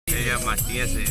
এয়া মাটি আছে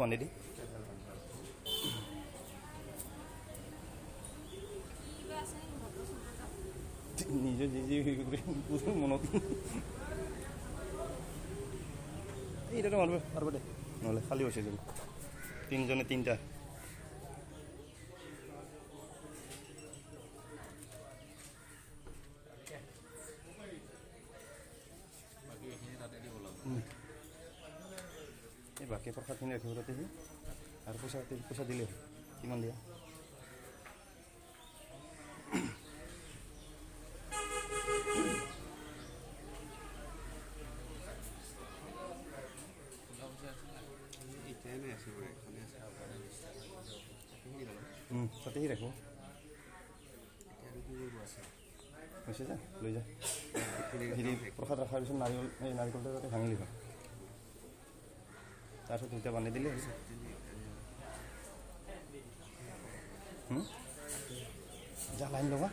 বান্ধি দি নিজে যি মনত এইটাতো মারব পারবো দে নহলে খালি হয়েছে যাব তিনজনে তিনটা এই বাকি প্রসাদখিনি রাখিব তাতে আর পয়সা দিলে কিমান দিয়া তাতেই রাখব হৈছে যা লৈ যা হেৰি প্ৰসাদ ৰখাৰ পিছত নাৰিকলটো তাতে ভাঙি লিবা তাৰপিছত দুটা বান্ধি দিলে যা লাইন ল'বা